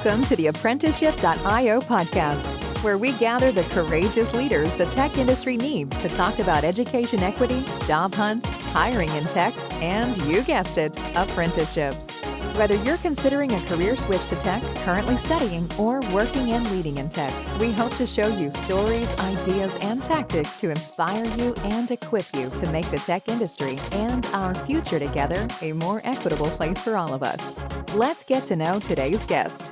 Welcome to the Apprenticeship.io podcast, where we gather the courageous leaders the tech industry needs to talk about education equity, job hunts, hiring in tech, and you guessed it, apprenticeships. Whether you're considering a career switch to tech, currently studying, or working and leading in tech, we hope to show you stories, ideas, and tactics to inspire you and equip you to make the tech industry and our future together a more equitable place for all of us. Let's get to know today's guest.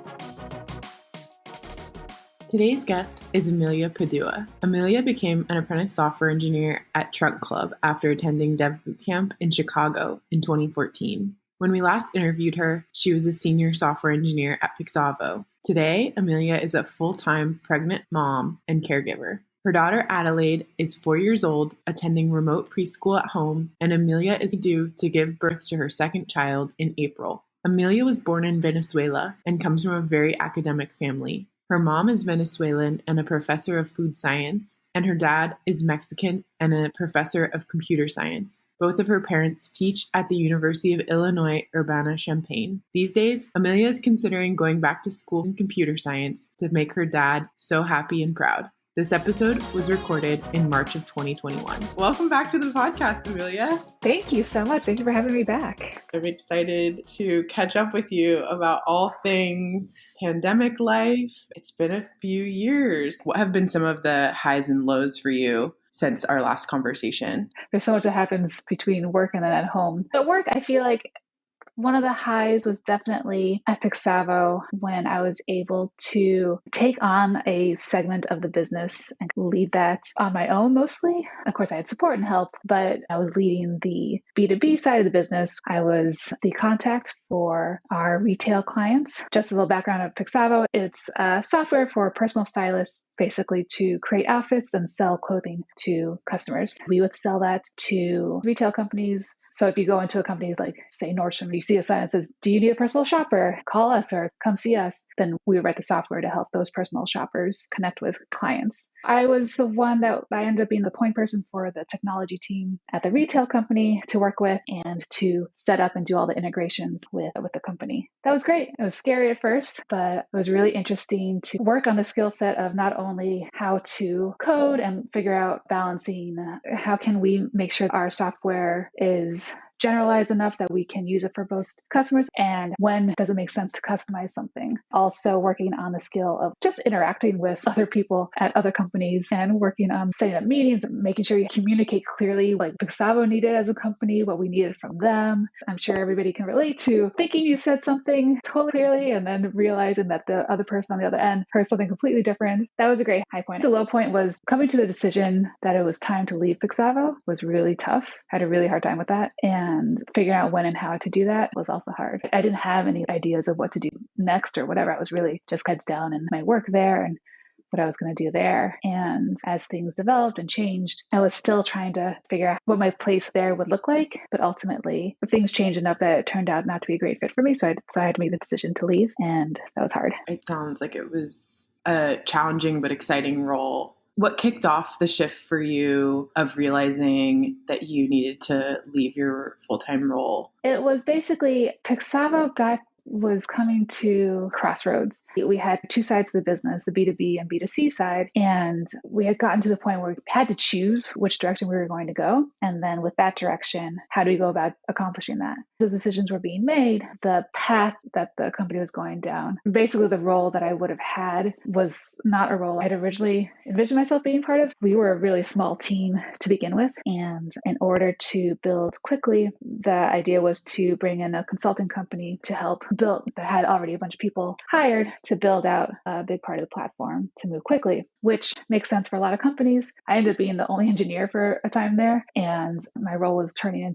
Today's guest is Amelia Padua. Amelia became an apprentice software engineer at Trunk Club after attending Dev Bootcamp in Chicago in 2014. When we last interviewed her, she was a senior software engineer at Pixavo. Today, Amelia is a full-time pregnant mom and caregiver. Her daughter Adelaide is 4 years old, attending remote preschool at home, and Amelia is due to give birth to her second child in April. Amelia was born in Venezuela and comes from a very academic family. Her mom is Venezuelan and a professor of food science, and her dad is Mexican and a professor of computer science. Both of her parents teach at the University of Illinois Urbana-Champaign. These days, Amelia is considering going back to school in computer science to make her dad so happy and proud. This episode was recorded in March of 2021. Welcome back to the podcast, Amelia. Thank you so much. Thank you for having me back. I'm excited to catch up with you about all things pandemic life. It's been a few years. What have been some of the highs and lows for you since our last conversation? There's so much that happens between work and then at home. At work, I feel like one of the highs was definitely at Pixavo when I was able to take on a segment of the business and lead that on my own mostly. Of course, I had support and help, but I was leading the B2B side of the business. I was the contact for our retail clients. Just a little background of Pixavo. It's software for personal stylists, basically to create outfits and sell clothing to customers. We would sell that to retail companies. So if you go into a company like, say, Nordstrom, you see a sign that says, "Do you need a personal shopper? Call us or come see us." Then we would write the software to help those personal shoppers connect with clients. I was the one that I ended up being the point person for the technology team at the retail company to work with and to set up and do all the integrations with the company. That was great. It was scary at first, but it was really interesting to work on the skill set of not only how to code and figure out balancing, how can we make sure our software is generalized enough that we can use it for most customers, and when does it make sense to customize something. Also working on the skill of just interacting with other people at other companies and working on setting up meetings and making sure you communicate clearly like Pixavo needed as a company, what we needed from them. I'm sure everybody can relate to thinking you said something totally clearly and then realizing that the other person on the other end heard something completely different. That was a great high point. The low point was coming to the decision that it was time to leave Pixavo was really tough. I had a really hard time with that. And figuring out when and how to do that was also hard. I didn't have any ideas of what to do next or whatever. I was really just heads down in my work there and what I was going to do there. And as things developed and changed, I was still trying to figure out what my place there would look like. But ultimately, things changed enough that it turned out not to be a great fit for me. So I had to make the decision to leave. And that was hard. It sounds like it was a challenging but exciting role. What kicked off the shift for you of realizing that you needed to leave your full-time role? It was basically Pixavo was coming to crossroads. We had two sides of the business, the B2B and B2C side, and we had gotten to the point where we had to choose which direction we were going to go. And then with that direction, how do we go about accomplishing that? The decisions were being made, the path that the company was going down. Basically, the role that I would have had was not a role I had originally envisioned myself being part of. We were a really small team to begin with, and in order to build quickly, the idea was to bring in a consulting company to help build that had already a bunch of people hired to build out a big part of the platform to move quickly, which makes sense for a lot of companies. I ended up being the only engineer for a time there, and my role was going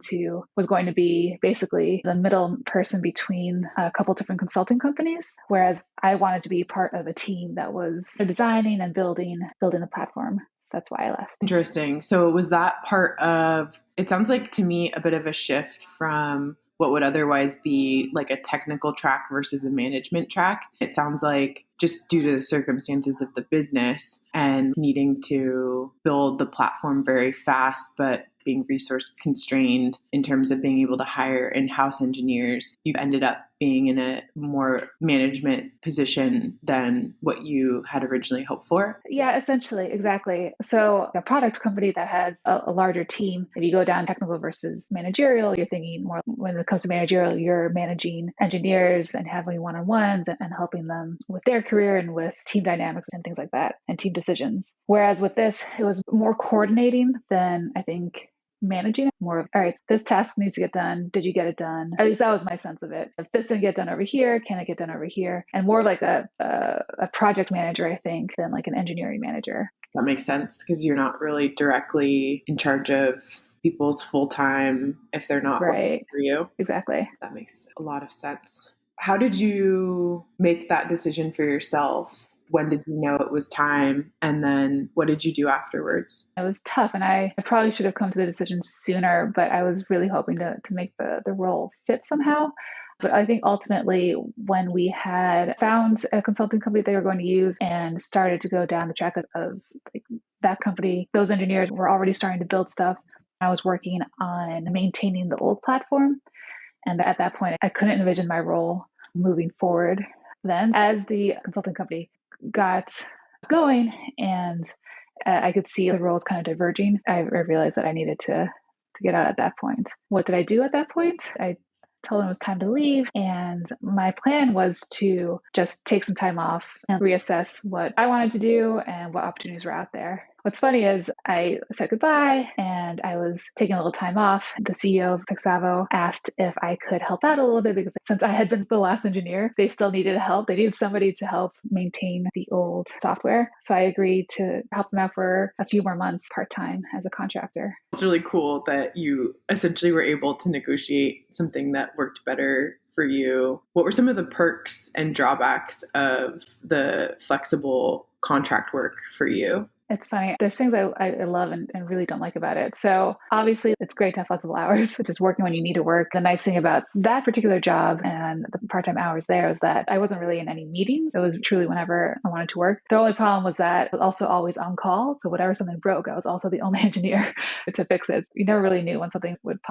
to be basically the middle person between a couple different consulting companies, whereas I wanted to be part of a team that was designing and building the platform. That's why I left. Interesting. So was that part of, it sounds like to me a bit of a shift from what would otherwise be like a technical track versus a management track. It sounds like just due to the circumstances of the business and needing to build the platform very fast, but being resource constrained in terms of being able to hire in-house engineers, you ended up being in a more management position than what you had originally hoped for? Yeah, essentially, exactly. So a product company that has a larger team, if you go down technical versus managerial, you're thinking more when it comes to managerial, you're managing engineers and having one-on-ones and helping them with their career and with team dynamics and things like that and team decisions. Whereas with this, it was more coordinating than I think managing it, more of, all right, this task needs to get done. Did you get it done? At least that was my sense of it. If this didn't get done over here, can it get done over here? And more like a project manager, I think, than like an engineering manager. That makes sense because you're not really directly in charge of people's full time if they're not working for you. Exactly. That makes a lot of sense. How did you make that decision for yourself? When did you know it was time? And then what did you do afterwards? It was tough. And I probably should have come to the decision sooner, but I was really hoping to make the role fit somehow. But I think ultimately when we had found a consulting company they were going to use and started to go down the track of like that company, those engineers were already starting to build stuff. I was working on maintaining the old platform. And at that point, I couldn't envision my role moving forward. Then as the consulting company got going and I could see the roles kind of diverging, I realized that I needed to get out at that point. What did I do at that point? I told them it was time to leave. And my plan was to just take some time off and reassess what I wanted to do and what opportunities were out there. What's funny is I said goodbye and I was taking a little time off. The CEO of Pixavo asked if I could help out a little bit because since I had been the last engineer, they still needed help. They needed somebody to help maintain the old software. So I agreed to help them out for a few more months part-time as a contractor. It's really cool that you essentially were able to negotiate something that worked better for you. What were some of the perks and drawbacks of the flexible contract work for you? It's funny. There's things I love and really don't like about it. So obviously it's great to have flexible hours, just working when you need to work. The nice thing about that particular job and the part-time hours there is that I wasn't really in any meetings. It was truly whenever I wanted to work. The only problem was that I was also always on call. So whatever something broke, I was also the only engineer to fix it. You never really knew when something would pop